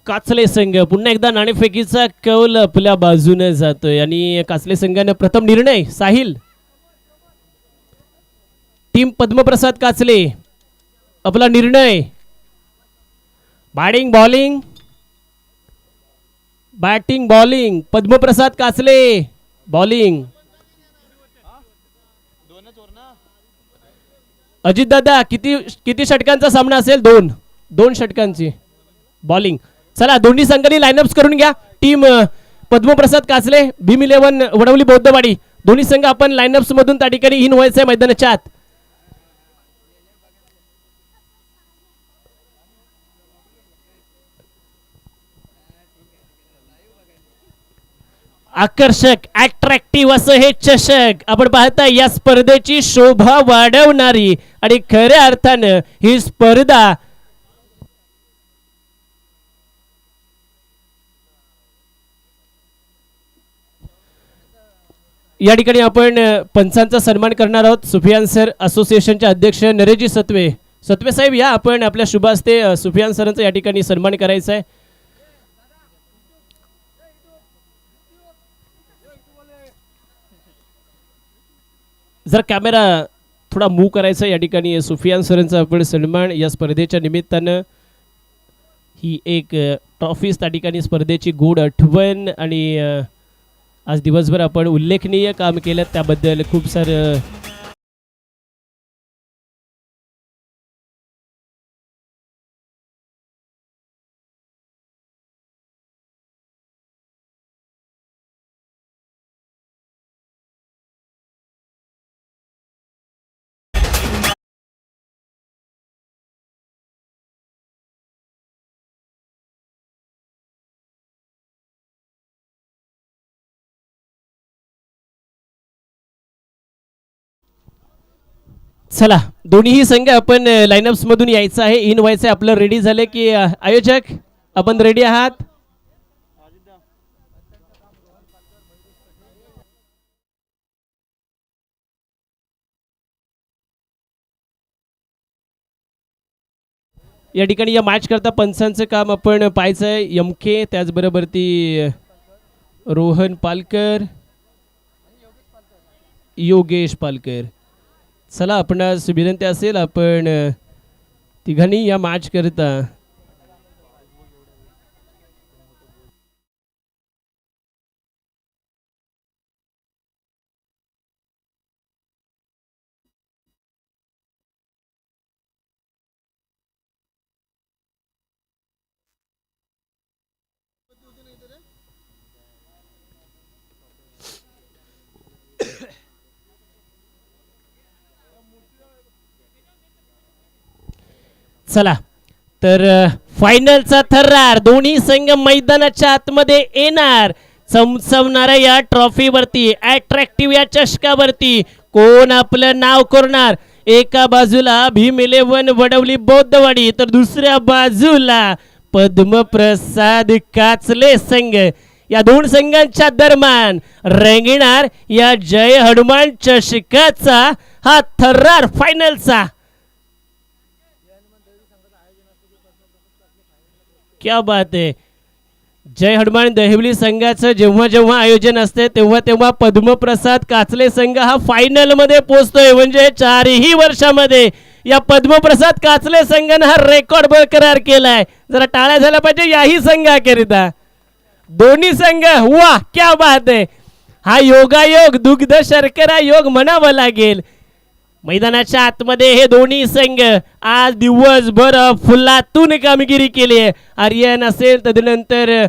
काचले संघ पुन्हा एकदा नाणेफेकीचा कौल आपल्या बाजूने जातोय आणि काचले संघाने प्रथम निर्णय साहिल टीम पद्मप्रसाद काचले आपला निर्णय batting bowling पद्मप्रसाद काचले bowling Ajit Dada किती षटकांचा सामना असेल दोन षटकांची बॉलिंग चला दोन्ही संघांनी लाईनअप्स करून घ्या टीम पद्मप्रसाद काचले भीम 11 वडवली बौद्धवाडी दोन्ही संघ आपण लाईनअप्स मधून त्या ठिकाणी इन व्हायचंय मैदानाच्या आत आकर्षक अट्रॅक्टिव्ह असं हे चषक आपण पाहताय या स्पर्धेची शोभा वाढवणारी आणि खऱ्या अर्थानं ही स्पर्धा या ठिकाणी आपण पंचांचा सन्मान करणार आहोत सुफियान सर असोसिएशनचे अध्यक्ष नरेजी सत्वे साहेब या आपण आपल्या शुभ हस्ते सुफियान सरांचा या ठिकाणी सन्मान करायचा आहे जर कॅमेरा थोडा मूव करायचा या ठिकाणी सुफियान सरांचा आपण सन्मान या स्पर्धेच्या निमित्तानं ही एक ट्रॉफीज त्या ठिकाणी स्पर्धेची गोड आठवण आणि आज दिवसभर आपण उल्लेखनीय काम केलं त्याबद्दल खूप सारं चला दोन्हीही संघ आपण लाईनअप्स मधून यायचं आहे इन व्हायचं आहे आपलं रेडी झालं की आयोजक आपण रेडी आहात या ठिकाणी या मॅच करता पंचांचं काम आपण पाहायचं आहे एमके त्याचबरोबर ती रोहन पालकर योगेश पालकर चला आपणास विनंती असेल आपण तिघांनी या मॅच करता चला तर फायनलचा थरार दोन्ही संघ मैदानाच्या आतमध्ये येणार चमचमणाऱ्या या ट्रॉफीवरती अट्रॅक्टिव्ह या चषकावरती कोण आपलं नाव करणार एका बाजूला भीम 11 वडवली बौद्धवाडी तर दुसऱ्या बाजूला पद्मप्रसाद काचले संघ या दोन संघांच्या दरम्यान रंगणार या जय हनुमान चषकाचा हा थरार फायनलचा क्या बात आहे जय हनुमान दहिवली संघाचं जेव्हा आयोजन असते तेव्हा पद्मप्रसाद काचले संघ हा फायनल मध्ये पोहोचतोय म्हणजे 4ही वर्षामध्ये या पद्मप्रसाद काचले संघाने हा रेकॉर्ड बरकरार केलाय जरा टाळ्या झाल्या पाहिजे याही संघाकरिता दोन्ही संघ वा क्या बात आहे हा योगायोग दुग्ध शर्करा योग म्हणावं लागेल मैदानाच्या आतमध्ये हे दोन्ही संघ आज दिवसभर फुलातून कामगिरी केली आहे आर्यन असेल तदनंतर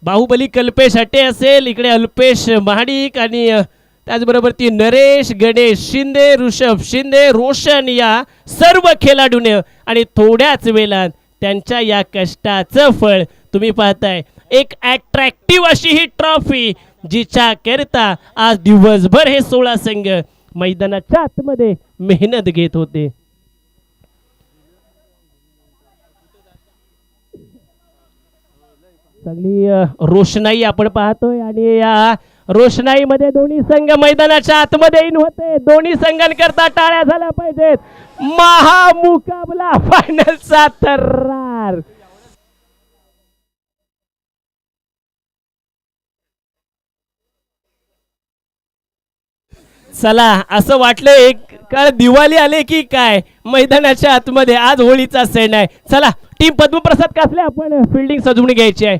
बाहुबली कल्पेश हटे असेल इकडे अल्पेश महाडिक आणि त्याचबरोबर ती नरेश गणेश शिंदे ऋषभ शिंदे रोशन या सर्व खेळाडूने आणि थोड्याच वेळात त्यांच्या या कष्टाचं फळ तुम्ही पाहताय एक अट्रॅक्टिव्ह अशी ही ट्रॉफी जिच्या करता आज दिवसभर हे 16 संघ मैदानाच्या आतमध्ये मेहनत घेत होते चांगली रोषणाई आपण पाहतोय आणि या रोषणाईमध्ये दोन्ही संघ मैदानाच्या आतमध्ये इन होते दोन्ही संघांकरता टाळ्या झाल्या पाहिजेत महामुकाबला फायनलचा थरार चला असं वाटलं एक काळ दिवाळी आले की काय मैदानाच्या आतमध्ये आज होळीचा सण आहे. चला टीम पद्मप्रसाद कासले आपण फिल्डिंग सजवून घ्यायची आहे.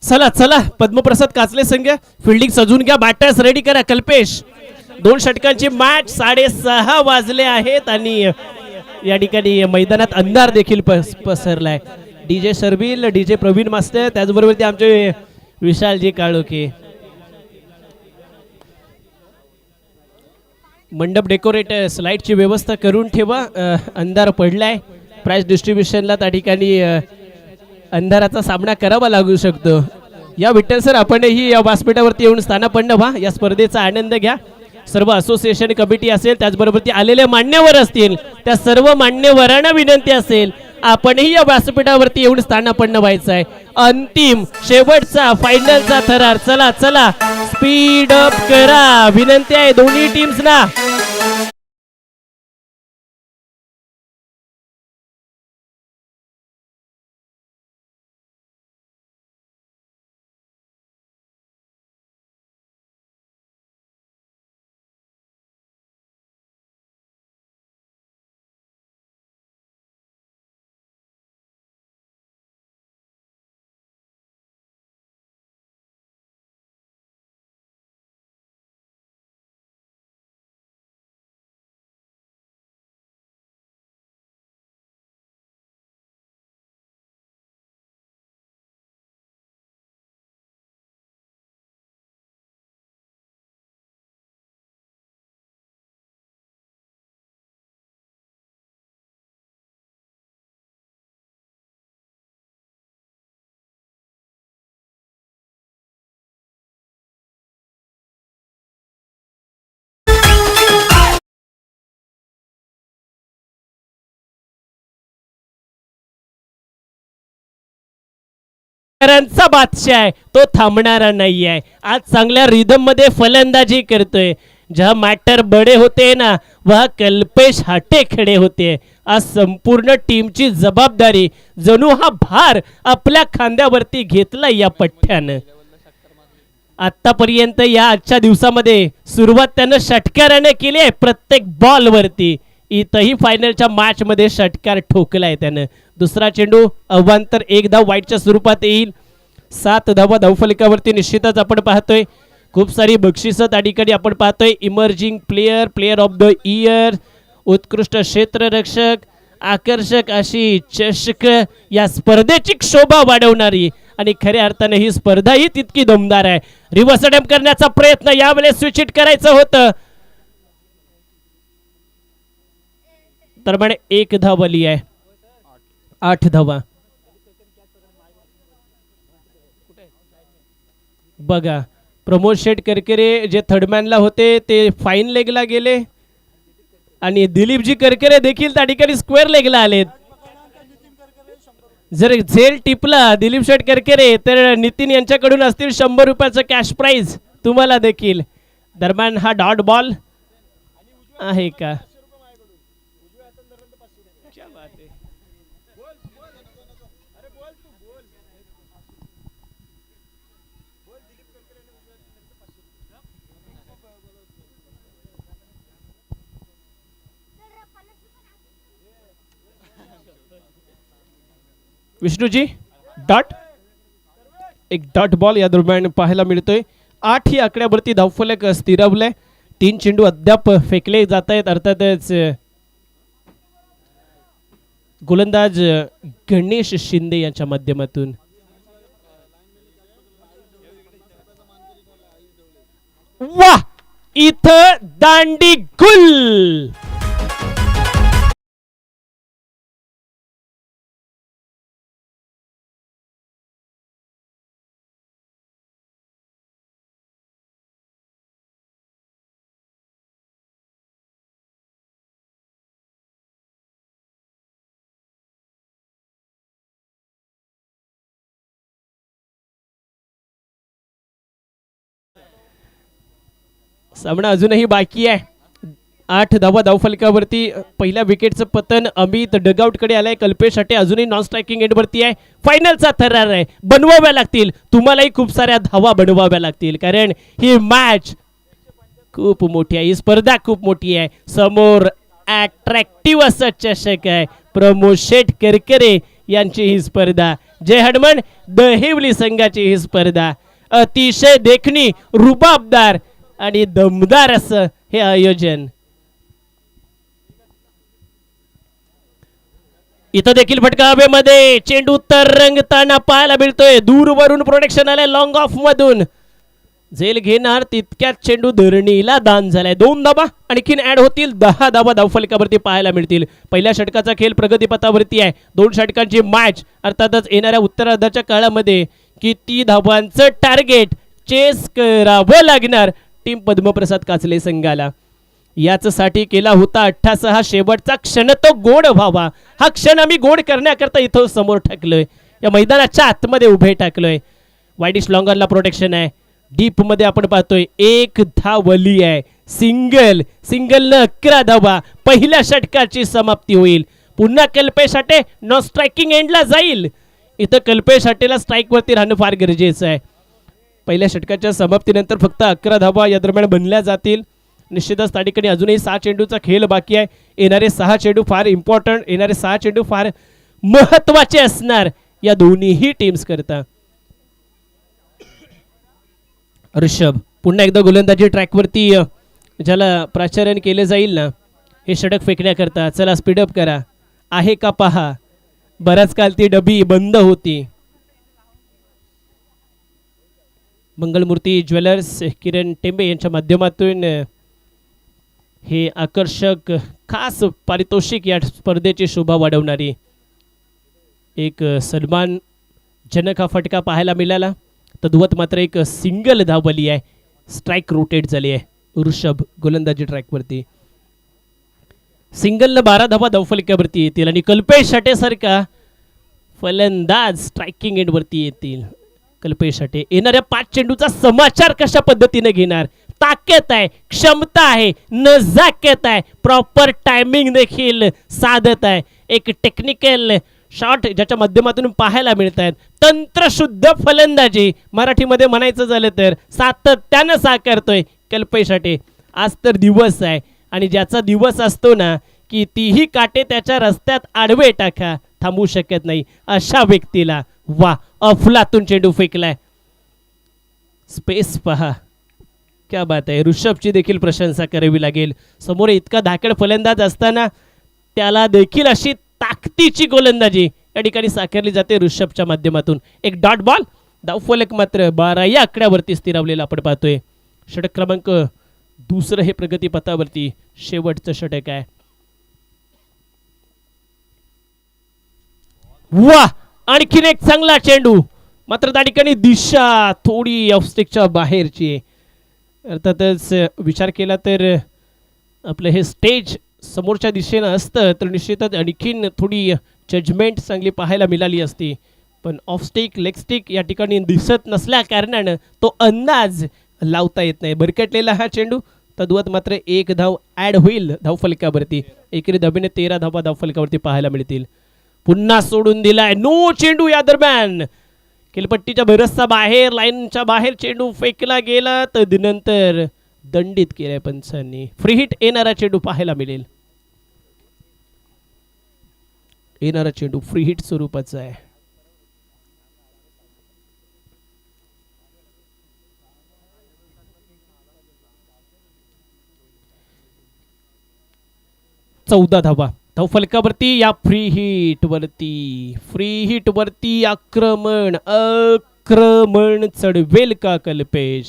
चला चला पद्मप्रसाद काचले संघ फिल्डिंग सजून घ्या. बॅटर्स रेडी करा. कल्पेश 2 षटकांची मॅच 6:30 वाजले आहेत आणि या ठिकाणी मैदानात अंधार देखील पसरलाय. DJ Sharvil, DJ Pravin master, त्याचबरोबर ते आमचे विशालजी काळोखे. मंडप डेकोरेटर्स लाईटची व्यवस्था करून ठेवा. अंधार पडलाय. प्राइस डिस्ट्रीब्युशनला त्या ठिकाणी अंधाराचा सामना करावा लागू शकतो. या विठ्ठल सर आपणही या व्यासपीठावरती येऊन स्थानापन्न व्हा. या स्पर्धेचा आनंद घ्या. सर्व असोसिएशन कमिटी असेल, त्याचबरोबर ती आलेले मान्यवर असतील, त्या सर्व मान्यवरांना विनंती असेल आपणही या व्यासपीठावरती येऊन स्थानापन्न व्हायचं आहे. अंतिम शेवटचा फायनलचा थरार. चला चला स्पीड अप करा. विनंती आहे दोन्ही टीम्सना. चा बादशाह आहे तो थांबणारा नाही आहे. आज चांगल्या रिदम मध्ये फलंदाजी करतोय. जहा मॅटर बडे होते ना वह कल्पेश हाटे खडे होते. आज संपूर्ण टीमची जबाबदारी जणू हा भार आपल्या खांद्यावरती घेतला या पठ्ठ्यानं. आतापर्यंत या आजच्या दिवसामध्ये सुरुवात त्यानं षटकाराने केली आहे प्रत्येक बॉल वरती. इथंही फायनलच्या मॅच मध्ये षटकार ठोकलाय त्यानं. दुसरा चेंडू अवांतर 1 धाव वाईटच्या स्वरूपात येईल. 7 धावा धावफलकावरती निश्चितच आपण पाहतोय. खूप सारी बक्षिसं त्या ठिकाणी आपण पाहतोय. Emerging player, player of the year, उत्कृष्ट क्षेत्ररक्षक, आकर्षक अशी चषक, या स्पर्धेची शोभा वाढवणारी आणि खऱ्या अर्थाने ही स्पर्धा ही तितकी दमदार आहे. रिव्हर्स अटेम्प्ट करण्याचा प्रयत्न यावेळेस स्विच हिट करायचं होतं. तर म्हणे 1 धाव आली आहे. 8 धावा. बघा प्रमोद शेठ करकरे जे थर्डमॅनला होते ते फाईन लेगला गेले आणि दिलीपजी करकरे देखील त्या ठिकाणी स्क्वेअर लेगला आलेत. जर झेल टिपला दिलीप शेठ करकरे तर नितीन यांच्याकडून असतील 100 रुपयाचं कॅश प्राइज तुम्हाला देखील. दरम्यान हा डॉट बॉल आहे का. विष्णुजी डॉट एक डॉट बॉल या दरम्यान पाहायला मिळतोय. 8 ही आकड्यावरती धावफलक स्थिरावलाय. 3 चेंडू अद्याप फेकले जात आहेत. अर्थातच गोलंदाज गणेश शिंदे यांच्या माध्यमातून. वाह इथं दांडी गुल. सामना अजूनही बाकी आहे. 8 धावा धावफलकावरती. पहिल्या विकेटचं पतन. अमित डगआउटकडे आलाय. कल्पेश हटे अजूनही नॉन स्ट्रायकिंग एंडवरती आहे. फायनलचा थरार आहे. बनवाव्या लागतील तुम्हालाही, खूप साऱ्या धावा बनवाव्या लागतील, कारण ही मॅच खूप मोठी आहे, ही स्पर्धा खूप मोठी आहे. समोर अट्रॅक्टिव्ह असं चषक आहे. प्रमोद शेठ करकरे यांची ही स्पर्धा. जय हनुमान दहिवली संघाची ही स्पर्धा. अतिशय देखणी, रुबाबदार आणि दमदार असं हे आयोजन. इथं देखील फटका हवेमध्ये. चेंडू तरंगताना पाहायला मिळतोय. दूरवरून प्रोटेक्शन आलंय लॉंग ऑफ मधून. झेल घेणार तितक्यात चेंडू धरणीला दान झालाय. 2 धावा आणखीन ऍड होतील. 10 धावा धावफलकावरती पाहायला मिळतील. पहिल्या षटकाचा खेळ प्रगतीपथावरती आहे. 2 षटकांची मॅच. अर्थातच येणाऱ्या उत्तरार्धाच्या काळामध्ये किती धावांचं टार्गेट चेस करावं लागणार टीम पद्मप्रसाद काचले संघाला, याचसाठी केला होता 88. शेवटचा क्षण तो गोड व्हावा. हा क्षण आम्ही गोड करण्याकरता इथं समोर टाकलोय. या मैदानाच्या आतमध्ये उभे टाकलोय. वाईडिश लॉंगरला प्रोटेक्शन आहे. डीप मध्ये आपण पाहतोय 1 धावली आहे. सिंगल न 11 धावा. पहिल्या षटकाची समाप्ती होईल. पुन्हा कल्पेश हटे नो स्ट्रायकिंग एंडला जाईल. इथं कल्पेश हटेला स्ट्राईक वरती राहणं फार गरजेचं आहे. पहिल्या षटकाच्या समाप्तीनंतर फक्त 11 धावा या दरम्यान बनल्या जातील. निश्चितच त्या ठिकाणी अजूनही 6 चेंडूचा खेळ बाकी आहे. येणारे 6 चेंडू फार इम्पॉर्टंट, येणारे 6 चेंडू फार महत्वाचे असणार या दोन्हीही टीम्स करता. ऋषभ पुन्हा एकदा गोलंदाजी ट्रॅकवरती, ज्याला प्राचार्यन केले जाईल ना हे षटक फेकण्याकरता. चला स्पीडअप करा. आहे का पहा. बराच काल ती डबी बंद होती. मंगलमूर्ती ज्वेलर्स किरण टेंबे यांच्या माध्यमातून हे आकर्षक खास पारितोषिक या स्पर्धेची शोभा वाढवणारी एक सन्मानजनक हा फटका पाहायला मिळाला. तद्वत मात्र एक सिंगल धावली आहे. स्ट्राईक रोटेट झाली आहे ऋषभ गोलंदाजी ट्रॅकवरती. सिंगलनं 12 धावा धावफलकावरती येतील आणि कल्पेश हटेसारखा फलंदाज स्ट्रायकिंग एंडवरती येतील. कल्पेश हटे येणाऱ्या 5 चेंडूचा समाचार कशा पद्धतीने घेणार. ताकद आहे, क्षमता आहे, नजाकत आहे, प्रॉपर टायमिंग देखील साधत आहे. एक टेक्निकल शॉट ज्याच्या माध्यमातून पाहायला मिळत आहेत. तंत्रशुद्ध फलंदाजी मराठीमध्ये म्हणायचं झालं तर सातत्यानं साकारतोय कल्पेश हटे. आज तर दिवस आहे आणि ज्याचा दिवस असतो ना कितीही काटे त्याच्या रस्त्यात आडवे टाका थांबू शकत नाही अशा व्यक्तीला वा अफलातून चेंडू फेकलाय. स्पेस पहा, क्या बात आहे. ऋषभची देखील प्रशंसा करावी लागेल. समोर इतका धाकड फलंदाज असताना त्याला देखील अशी ताकदीची गोलंदाजी या ठिकाणी साकारली जाते ऋषभच्या माध्यमातून. एक डॉट बॉल. धावफलक मात्र 12 या आकड्यावरती स्थिरावलेला आपण पाहतोय. षटक क्रमांक 2 हे प्रगतीपथावरती शेवटचं षटक आहे. वा आणखीन एक चांगला चेंडू. मात्र त्या ठिकाणी दिशा थोडी ऑफस्टिकच्या बाहेरची. अर्थातच विचार केला तर आपलं हे स्टेज समोरच्या दिशेनं असतं तर निश्चितच आणखीन थोडी जजमेंट चांगली पाहायला मिळाली असती. पण ऑफस्टिक लेग स्टिक या ठिकाणी दिसत नसल्या कारणानं तो अंदाज लावता येत नाही. भरकटलेला हा चेंडू. तद्वत मात्र 1 धाव ॲड होईल धावफलकावरती. एकरी धाबीने 13 धावा धावफलकावरती पाहायला मिळतील. पुन्हा सोडून दिलाय. नो चेंडू या दरम्यान. खेळपट्टीच्या बरसचा बाहेर, लाईनच्या बाहेर चेंडू फेकला गेला. तदनंतर दंडित केलाय पंचांनी. फ्री हिट येणारा चेंडू पाहायला मिळेल. येणारा चेंडू फ्री हिट स्वरूपाचा आहे. चौदा धावा धावफलकावरती या फ्री हिट वरती आक्रमण चढवेल का कल्पेश.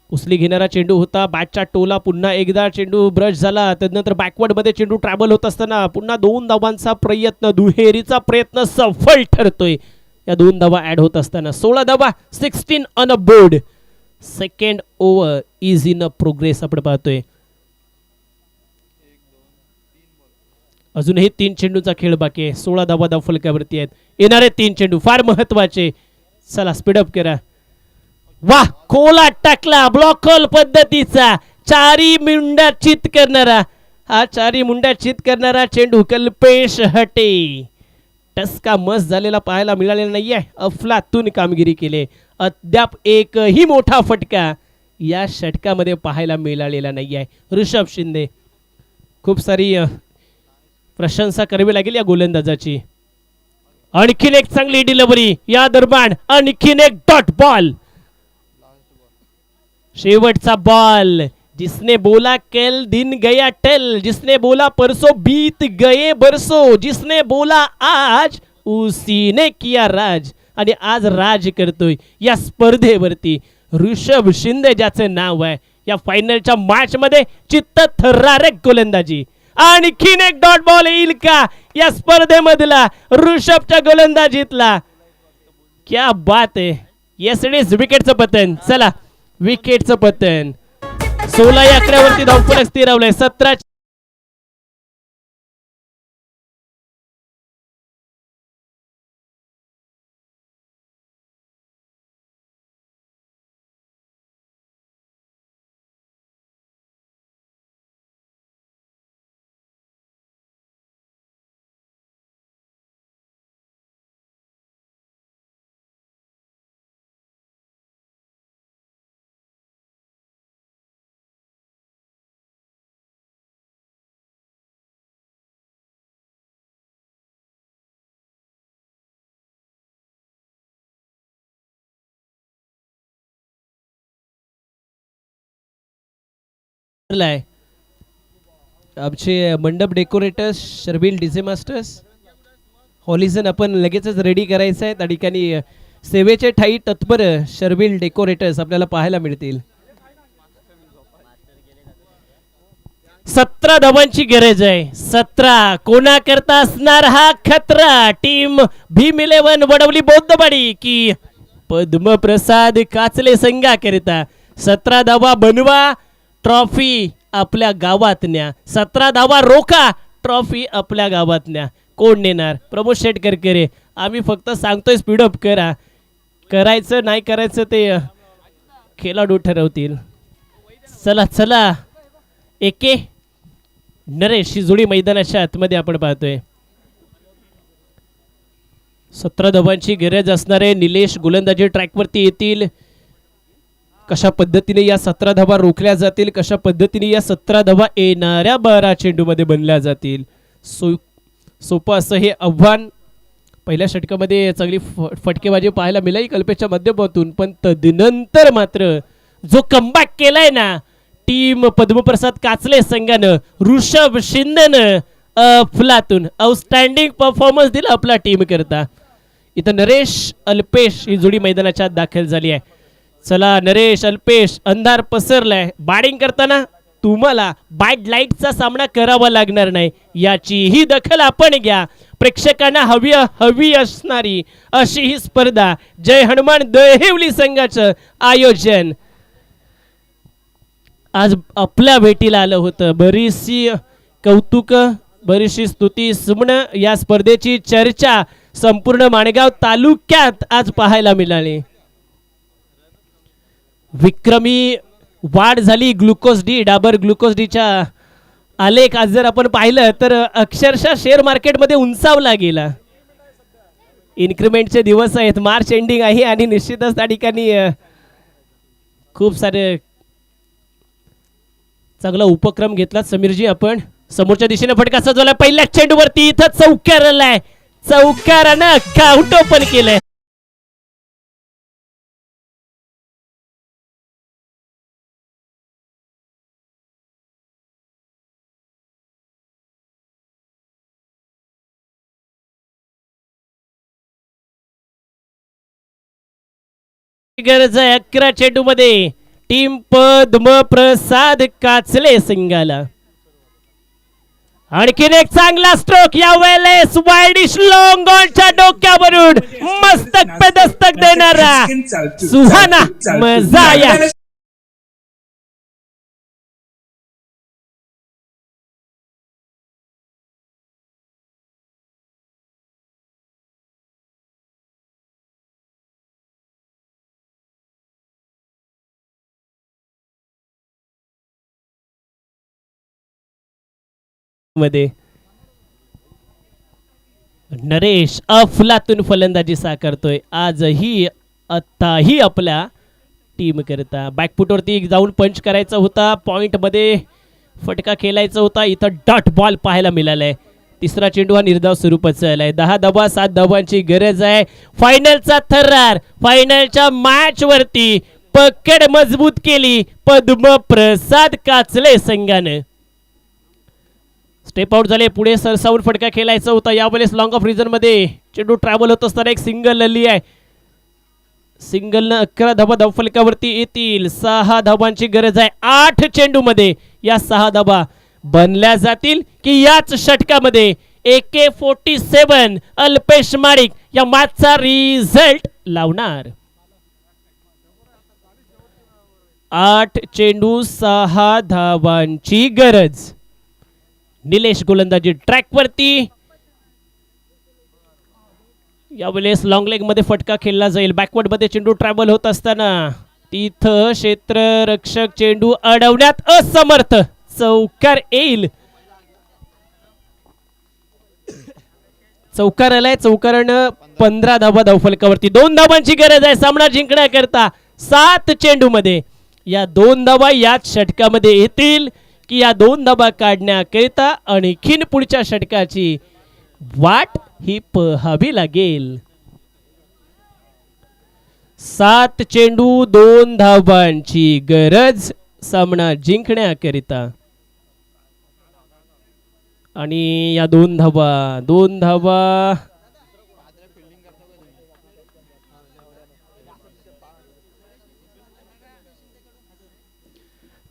उचली घेणारा चेंडू होता. बॅटचा टोला. पुन्हा एकदा चेंडू ब्रश झाला. त्यानंतर बॅकवर्ड मध्ये चेंडू ट्रॅव्हल होत असताना पुन्हा 2 धावांचा प्रयत्न, दुहेरीचा प्रयत्न सफल ठरतोय. या 2 धावा ऍड होत असताना 16 धावा. 16 on a board. Second over is in a progress आपण पाहतोय. अजूनही 3 चेंडूचा खेळ बाकी आहे. 16 धावा धावफलकावरती आहेत. येणारे 3 चेंडू फार महत्वाचे. चला स्पीडअप करा. वाह, खोलात टाकला ब्लॉक होल पद्धतीचा चारी मुंड्या चित करणारा, हा चारी मुंड्या चित करणारा चेंडू कल्पेश हटे. टसका मस्त झालेला पाहायला मिळालेला नाहीये. अफलातून कामगिरी केली. अद्याप एकही मोठा फटका या षटकामध्ये पाहायला मिळालेला नाहीये. ऋषभ शिंदे, खूप सारी प्रशंसा करावी लागेल या गोलंदाजाची. आणखीन एक चांगली डिलिव्हरी या दरम्यान, आणखीन एक डॉट बॉल. शेवटचा बॉल. जिसने बोला कल दिन गया टल, जिसने बोला परसों बीत गए बरसों, जिसने बोला आज उसी ने किया राज. आणि आज राज करतोय या स्पर्धेवरती ऋषभ शिंदे, ज्याचं नाव आहे या फायनलच्या मॅच मध्ये चित्त थरारक गोलंदाजी. आणखीन एक डॉट बॉल येईल का या स्पर्धेमधला ऋषभच्या गोलंदाजीतला? क्या बात आहे. येसडेच विकेटचं पतन. चला, विकेटचं पतन. 16 या आकड्यावरती धावफलक स्थिरावलंय. 17 आहे. आमचे मंडप डेकोरेटर्स शर्विल डीजे मास्टर्स हॉलिझन आपण लगेचच रेडी करायचं आहे. त्या ठिकाणी सेवेचे ठाई तत्पर शर्विल डेकोरेटर्स आपल्याला पाहायला मिळतील. 17 धावांची गरज आहे. 17 कोणा करता असणार हा खतरा? टीम भीम 11 वडवली बौद्धवाडी की पद्मप्रसाद काचले संघाकरिता 17 धावा बनवा, ट्रॉफी आपल्या गावात न्या. 17 धावा रोखा, ट्रॉफी आपल्या गावात न्या. कोण नेणार? प्रमोद शेट करकरे. आम्ही फक्त सांगतोय स्पीडअप करा. करायचं नाही करायचं ते खेळाडू ठरवतील. चला चला, एके नरेश ही जोडी मैदानाच्या आतमध्ये आपण पाहतोय. 17 धावांची गरज असणारे निलेश गोलंदाजी ट्रॅकवरती येतील. कशा पद्धतीने या 17 धावा रोखल्या जातील, कशा पद्धतीने या 17 धावा येणाऱ्या 12 चेंडूमध्ये बनल्या जातील. सोपं असं हे आव्हान. पहिल्या षटकामध्ये चांगली फटकेबाजी पाहायला मिळाली कल्पेशच्या माध्यमातून, पण तदनंतर मात्र जो कमबॅक केलाय ना टीम पद्मप्रसाद काचले संघानं, ऋषभ शिंदेनं अफलातून आउटस्टँडिंग परफॉर्मन्स दिला आपला टीम करता. इथं नरेश अल्पेश ही जोडी मैदानाच्या दाखल झाली आहे. चला नरेश अल्पेश, अंधार पसरलाय. बॅटिंग करताना तुम्हाला बॅड लाईटचा सामना करावा लागणार नाही, याचीही दखल आपण घ्या. प्रेक्षकांना हवी असणारी अशी ही स्पर्धा जय हनुमान दहिवली संघाचं आयोजन आज आपल्या भेटीला आलं होतं. बरीचशी कौतुक, बरीचशी स्तुती सुमन या स्पर्धेची चर्चा संपूर्ण माणगाव तालुक्यात आज पाहायला मिळाली. विक्रमी वाढ झाली ग्लुकोज डी, डाबर ग्लुकोज डीच्या आलेख आज जर आपण पाहिलं तर अक्षरशः शेअर मार्केटमध्ये उंचावला गेला. इन्क्रीमेंटचे दिवस आहेत, मार्च एंडिंग आहे आणि निश्चितच त्या ठिकाणी खूप सारे चांगला उपक्रम घेतला समीरजी आपण. समोरच्या दिशेने फटका सजवला पहिल्या चेंडूवरती. इथं चौकार आलाय, चौकारानं काउंट ओपन केलंय. गरज आहे 11 चेंडू मध्ये टीम पद्मप्रसाद काचले संघाला. आणखीन एक चांगला स्ट्रोक या वेळेस वाईडिश लॉंग ऑनच्या डोक्यावरून मस्तक पे दस्तक देणारा सुहाना मजाया. मध्ये नरेश अफलातून फलंदाजी साकारतोय आजही आताही आपल्या टीम करता. बॅकफुटवरती जाऊन पंच करायचा होता, पॉइंट मध्ये फटका खेळायचा होता, इथं डॉट बॉल पाहायला मिळालाय. तिसरा चेंडू हा निर्धाव स्वरूपाचा आलाय. 10 धावा 7 धावांची गरज आहे. फायनलचा थरार, फायनलच्या मॅच वरती पकड मजबूत केली पद्मप्रसाद काचले संघाने. स्टेप आउट झाले, पुढे सरसावून फटका खेळायचा होता. यावेळेस लॉंग ऑफ रिझन मध्ये चेंडू ट्रॅव्हल होत असताना एक सिंगल आली आहे. सिंगलनं 11 धावा धावफलकावरती येतील. 6 धावांची गरज आहे. 8 चेंडू मध्ये या 6 धावा बनल्या जातील की याच षटकामध्ये AK-47 अल्पेश माडिक या मॅचचा रिझल्ट लावणार. 8 चेंडू 6 धावांची गरज. निलेश गोलंदाजी ट्रॅक वरती. यावेळेस लॉंग लेग मध्ये फटका खेळला जाईल. बॅकवर्ड मध्ये चेंडू ट्रॅव्हल होत असताना तिथं क्षेत्ररक्षक चेंडू अडवण्यात असमर्थ. चौकार येईल. चौकार आलाय. चौकारानं 15 धावा धावफलकावरती. 2 धावांची गरज आहे सामना जिंकण्याकरता. 7 चेंडू मध्ये या 2 धावा याच षटकामध्ये येतील की या 2 धावा काढण्याकरिता आणखीन पुढच्या षटकाची वाट ही पाहावी लागेल. 7 चेंडू 2 धावांची गरज सामना जिंकण्याकरिता. आणि या 2 धावा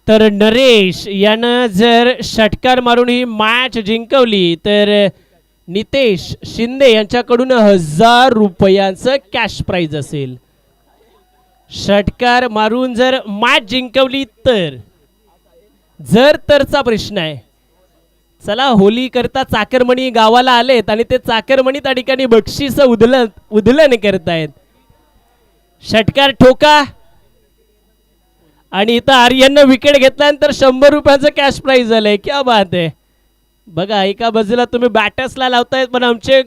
तर नरेश यानं जर षटकार मारून ही मॅच जिंकवली तर नितेश शिंदे यांच्याकडून 1000 रुपयांचं कॅश प्राइज असेल. षटकार मारून जर मॅच जिंकवली तर जर तरचा प्रश्न आहे. चला होली करता चाकरमणी गावाला आलेत आणि ते चाकरमणी त्या ठिकाणी बक्षीस उधलन करतायत. षटकार ठोका आणि इथं आर्यननं विकेट घेतल्यानंतर 100 रुपयाचं कॅश प्राइज झालंय. क्या बात आहे. बघा एका बाजूला तुम्ही बॅटर्सला लावतायत पण आमचे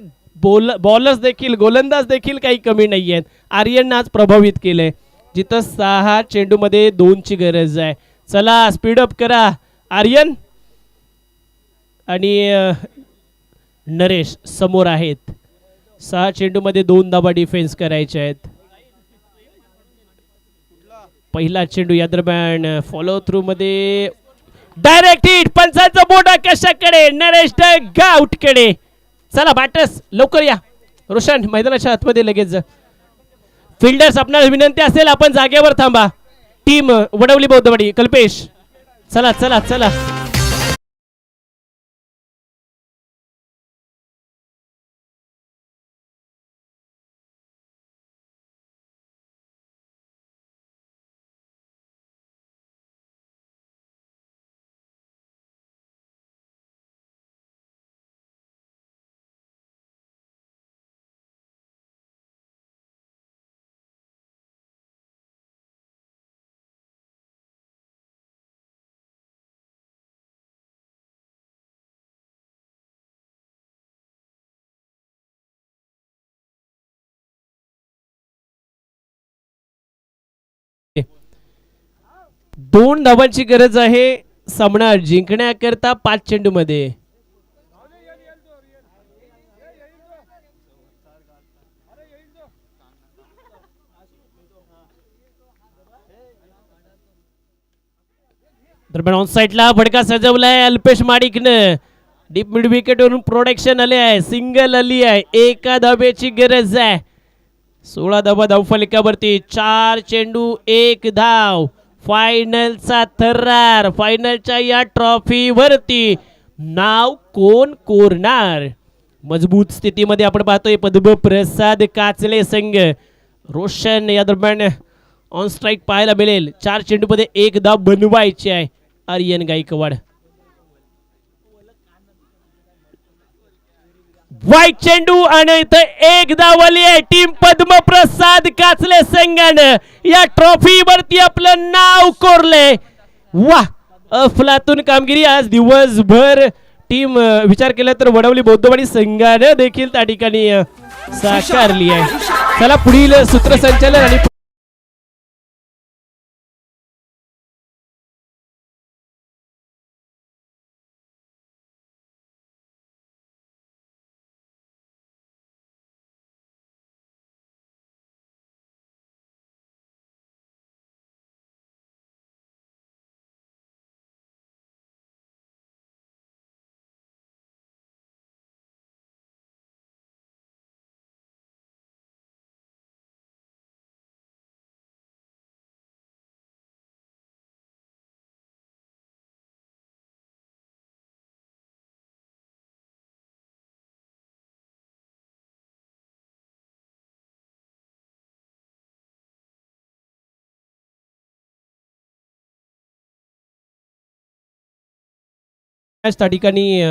बॉलर्स देखील गोलंदाज देखील काही कमी नाही आहेत. आर्यननं आज प्रभावित केलंय जिथं 6 चेंडू मध्ये 2 ची गरज आहे. चला स्पीडअप करा आर्यन. आणि नरेश समोर आहेत. 6 चेंडू मध्ये 2 धावा डिफेन्स करायचे आहेत. पहिला चेंडू या दरम्यान फॉलो थ्रू मध्ये डायरेक्ट हिट. पंचांचा बोट कशाकडे? नरेश गाउट कडे. चला बॅटर्स लवकर या. रोशन मैदानाच्या आतमध्ये लगेच. फिल्डर्स आपणास विनंती असेल आपण जागेवर थांबा. टीम वडवली बौद्धवाडी कल्पेश. चला चला चला. दोन धावांची गरज आहे सामना जिंकण्याकरता 5 चेंडू मध्ये. दरम्यान ऑन साइडला फटका सजवलाय अल्पेश माडिकनं. डीप मिड विकेट वरून प्रोटेक्शन आले आहे. सिंगल आली आहे. 1 धावेची गरज आहे. 16 धावा धावफलकावरती. 4 चेंडू 1 धाव. फायनलचा थरार. फायनलच्या या ट्रॉफी वरती नाव कोण कोरणार? मजबूत स्थितीमध्ये आपण पाहतोय पद्मप्रसाद काचले संघ. रोशन या दरम्यान ऑन स्ट्राइक पाहायला मिळेल. 4 चेंडू मध्ये 1 धाव बनवायची आहे. आर्यन गायकवाड. वाईट चेंडू आणि इथं 1 धाव आली आहे. टीम पद्मप्रसाद काचले संघानं या ट्रॉफी वरती आपलं नाव कोरले. वाह अफलातून कामगिरी. आज दिवसभर टीम विचार केला तर वडवली बौद्धवाडी संघाने देखील त्या ठिकाणी साकारली आहे. चला पुढील सूत्रसंचालन आणि त्या ठिकाणी